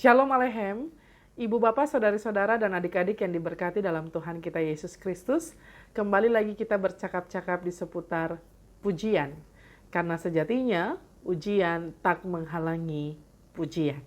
Shalom Alehem, Ibu Bapak, Saudari-saudara, dan adik-adik yang diberkati dalam Tuhan kita Yesus Kristus. Kembali lagi kita bercakap-cakap di seputar pujian. Karena sejatinya ujian tak menghalangi pujian.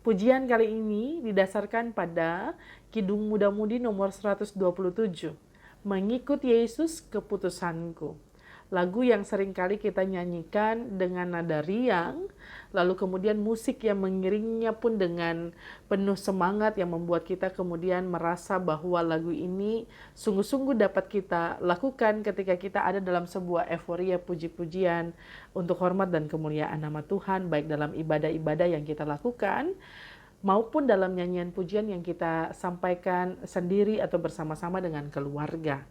Pujian kali ini didasarkan pada Kidung Muda-Mudi nomor 127, Mengikut Yesus Keputusanku. Lagu yang seringkali kita nyanyikan dengan nada riang, lalu kemudian musik yang mengiringnya pun dengan penuh semangat yang membuat kita kemudian merasa bahwa lagu ini sungguh-sungguh dapat kita lakukan ketika kita ada dalam sebuah euforia puji-pujian untuk hormat dan kemuliaan nama Tuhan, baik dalam ibadah-ibadah yang kita lakukan, maupun dalam nyanyian pujian yang kita sampaikan sendiri atau bersama-sama dengan keluarga.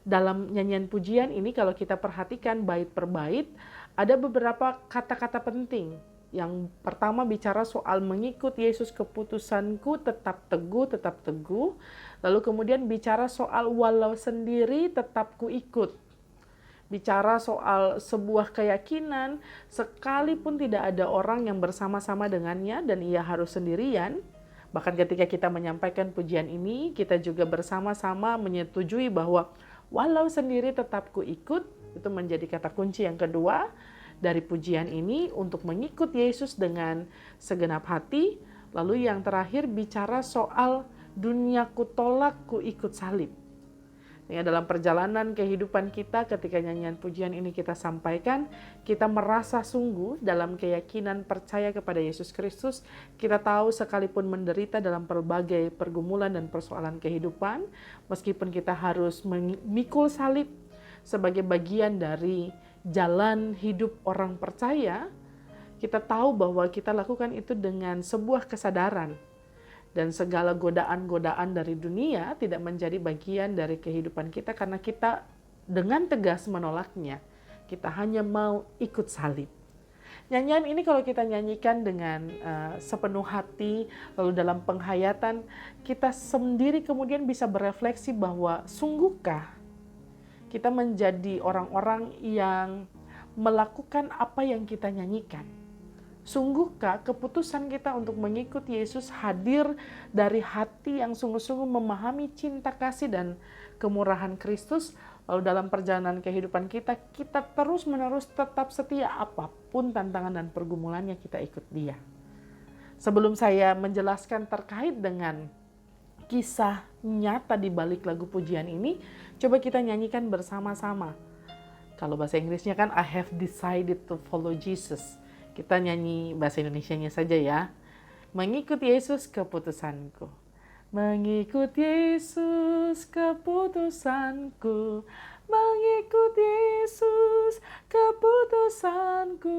Dalam nyanyian pujian ini kalau kita perhatikan bait per bait, ada beberapa kata-kata penting. Yang pertama bicara soal mengikut Yesus keputusanku, tetap teguh. Lalu kemudian bicara soal walau sendiri tetap ku ikut. Bicara soal sebuah keyakinan, sekalipun tidak ada orang yang bersama-sama dengannya dan ia harus sendirian. Bahkan ketika kita menyampaikan pujian ini, kita juga bersama-sama menyetujui bahwa walau sendiri tetap ku ikut, itu menjadi kata kunci yang kedua dari pujian ini untuk mengikut Yesus dengan segenap hati. Lalu yang terakhir bicara soal dunia ku tolak, ku ikut salib. Ya, dalam perjalanan kehidupan kita ketika nyanyian pujian ini kita sampaikan, kita merasa sungguh dalam keyakinan percaya kepada Yesus Kristus. Kita tahu sekalipun menderita dalam berbagai pergumulan dan persoalan kehidupan, meskipun kita harus memikul salib sebagai bagian dari jalan hidup orang percaya, kita tahu bahwa kita lakukan itu dengan sebuah kesadaran. Dan segala godaan-godaan dari dunia tidak menjadi bagian dari kehidupan kita karena kita dengan tegas menolaknya. Kita hanya mau ikut salib. Nyanyian ini kalau kita nyanyikan dengan sepenuh hati, lalu dalam penghayatan, kita sendiri kemudian bisa berefleksi bahwa sungguhkah kita menjadi orang-orang yang melakukan apa yang kita nyanyikan? Sungguhkah keputusan kita untuk mengikut Yesus hadir dari hati yang sungguh-sungguh memahami cinta kasih dan kemurahan Kristus? Lalu dalam perjalanan kehidupan kita, kita terus-menerus tetap setia apapun tantangan dan pergumulannya kita ikut Dia. Sebelum saya menjelaskan terkait dengan kisah nyata di balik lagu pujian ini, coba kita nyanyikan bersama-sama. Kalau bahasa Inggrisnya kan I have decided to follow Jesus. Kita nyanyi bahasa Indonesianya saja ya. Mengikut Yesus keputusanku. Mengikut Yesus keputusanku. Mengikut Yesus keputusanku.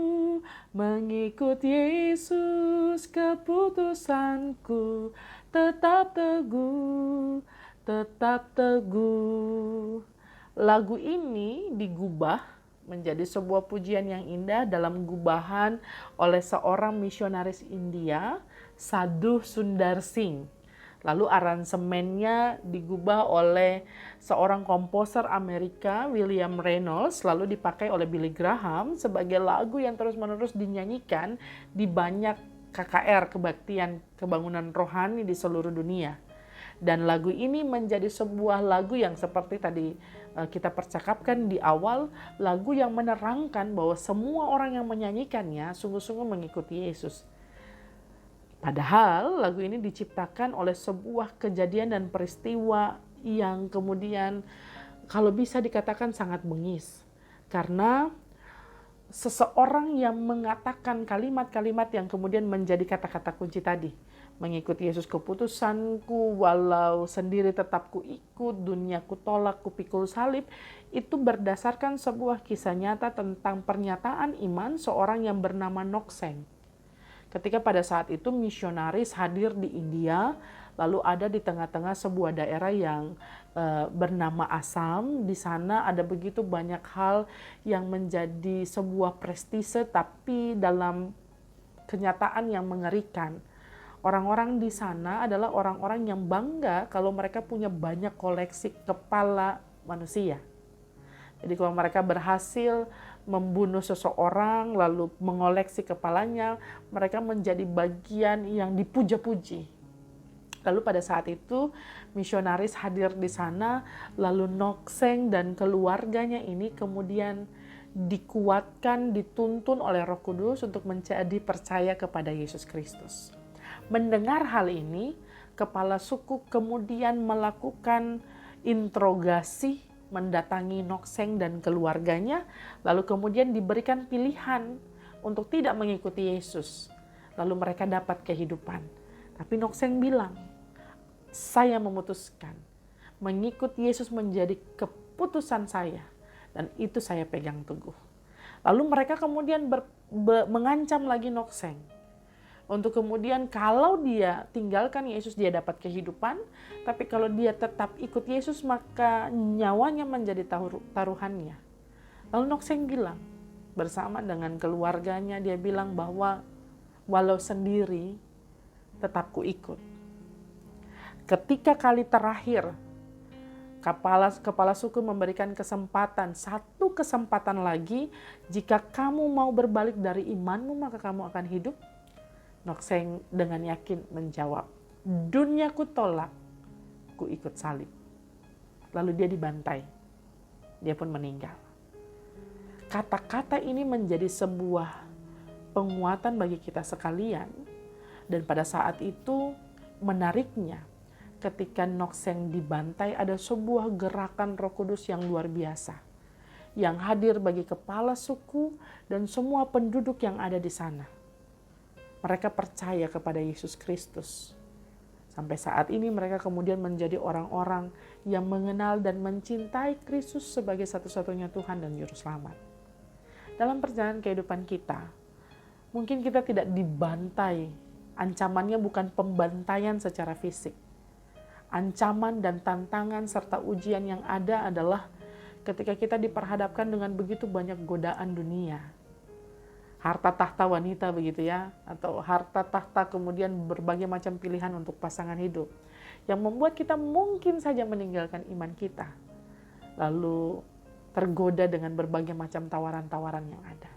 Mengikut Yesus keputusanku. Tetap teguh, tetap teguh. Lagu ini digubah menjadi sebuah pujian yang indah dalam gubahan oleh seorang misionaris India, Sadhu Sundar Singh. Lalu aransemennya digubah oleh seorang komposer Amerika, William Reynolds, lalu dipakai oleh Billy Graham sebagai lagu yang terus-menerus dinyanyikan di banyak KKR, kebaktian kebangunan rohani di seluruh dunia. Dan lagu ini menjadi sebuah lagu yang seperti tadi kita percakapkan di awal, lagu yang menerangkan bahwa semua orang yang menyanyikannya sungguh-sungguh mengikuti Yesus. Padahal lagu ini diciptakan oleh sebuah kejadian dan peristiwa yang kemudian kalau bisa dikatakan sangat bengis. Karena seseorang yang mengatakan kalimat-kalimat yang kemudian menjadi kata-kata kunci tadi. Mengikuti Yesus keputusanku, walau sendiri tetap ku ikut, dunia ku tolak, ku pikul salib. Itu berdasarkan sebuah kisah nyata tentang pernyataan iman seorang yang bernama Nokseng. Ketika pada saat itu misionaris hadir di India, lalu ada di tengah-tengah sebuah daerah yang bernama Assam. Di sana ada begitu banyak hal yang menjadi sebuah prestise, tapi dalam kenyataan yang mengerikan. Orang-orang di sana adalah orang-orang yang bangga kalau mereka punya banyak koleksi kepala manusia. Jadi kalau mereka berhasil membunuh seseorang lalu mengoleksi kepalanya, mereka menjadi bagian yang dipuja-puji. Lalu pada saat itu misionaris hadir di sana, lalu Nokseng dan keluarganya ini kemudian dikuatkan, dituntun oleh Roh Kudus untuk menjadi percaya kepada Yesus Kristus. Mendengar hal ini, kepala suku kemudian melakukan interogasi, mendatangi Nokseng dan keluarganya, lalu kemudian diberikan pilihan untuk tidak mengikuti Yesus. Lalu mereka dapat kehidupan. Tapi Nokseng bilang, saya memutuskan mengikut Yesus menjadi keputusan saya, dan itu saya pegang teguh. Lalu mereka kemudian mengancam lagi Nokseng untuk kemudian kalau dia tinggalkan Yesus dia dapat kehidupan, tapi kalau dia tetap ikut Yesus maka nyawanya menjadi taruhannya. Lalu Nokseng bilang bersama dengan keluarganya, dia bilang bahwa walau sendiri tetap ku ikut. Ketika kali terakhir kepala suku memberikan satu kesempatan lagi, jika kamu mau berbalik dari imanmu maka kamu akan hidup. Nokseng dengan yakin menjawab, dunia ku tolak, ku ikut salib. Lalu dia dibantai, dia pun meninggal. Kata-kata ini menjadi sebuah penguatan bagi kita sekalian. Dan pada saat itu menariknya, ketika Nokseng dibantai ada sebuah gerakan Roh Kudus yang luar biasa, yang hadir bagi kepala suku dan semua penduduk yang ada di sana. Mereka percaya kepada Yesus Kristus. Sampai saat ini mereka kemudian menjadi orang-orang yang mengenal dan mencintai Kristus sebagai satu-satunya Tuhan dan Juru Selamat. Dalam perjalanan kehidupan kita, mungkin kita tidak dibantai. Ancamannya bukan pembantaian secara fisik. Ancaman dan tantangan serta ujian yang ada adalah ketika kita diperhadapkan dengan begitu banyak godaan dunia. Harta tahta wanita begitu ya, atau harta tahta kemudian berbagai macam pilihan untuk pasangan hidup yang membuat kita mungkin saja meninggalkan iman kita lalu tergoda dengan berbagai macam tawaran-tawaran yang ada.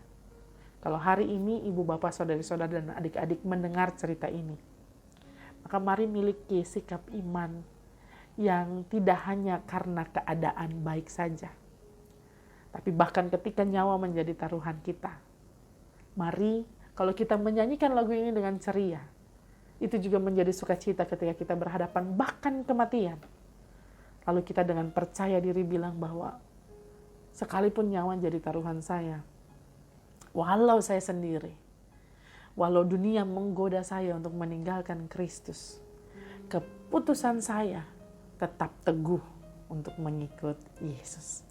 Kalau hari ini ibu bapak saudari-saudara dan adik-adik mendengar cerita ini, maka mari miliki sikap iman yang tidak hanya karena keadaan baik saja, tapi bahkan ketika nyawa menjadi taruhan kita. Mari kalau kita menyanyikan lagu ini dengan ceria, itu juga menjadi sukacita ketika kita berhadapan bahkan kematian. Lalu kita dengan percaya diri bilang bahwa sekalipun nyawa jadi taruhan saya, walau saya sendiri, walau dunia menggoda saya untuk meninggalkan Kristus, keputusan saya tetap teguh untuk mengikut Yesus.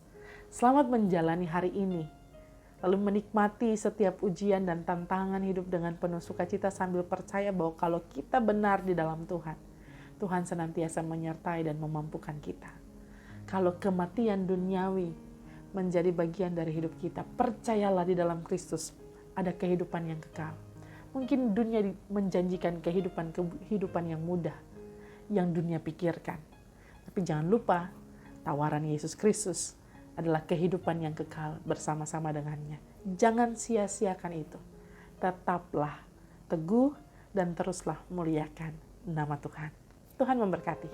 Selamat menjalani hari ini, lalu menikmati setiap ujian dan tantangan hidup dengan penuh sukacita sambil percaya bahwa kalau kita benar di dalam Tuhan, Tuhan senantiasa menyertai dan memampukan kita. Kalau kematian duniawi menjadi bagian dari hidup kita, percayalah di dalam Kristus ada kehidupan yang kekal. Mungkin dunia menjanjikan kehidupan yang mudah, yang dunia pikirkan. Tapi jangan lupa, tawaran Yesus Kristus adalah kehidupan yang kekal bersama-sama dengannya. Jangan sia-siakan itu. Tetaplah teguh dan teruslah muliakan nama Tuhan. Tuhan memberkati.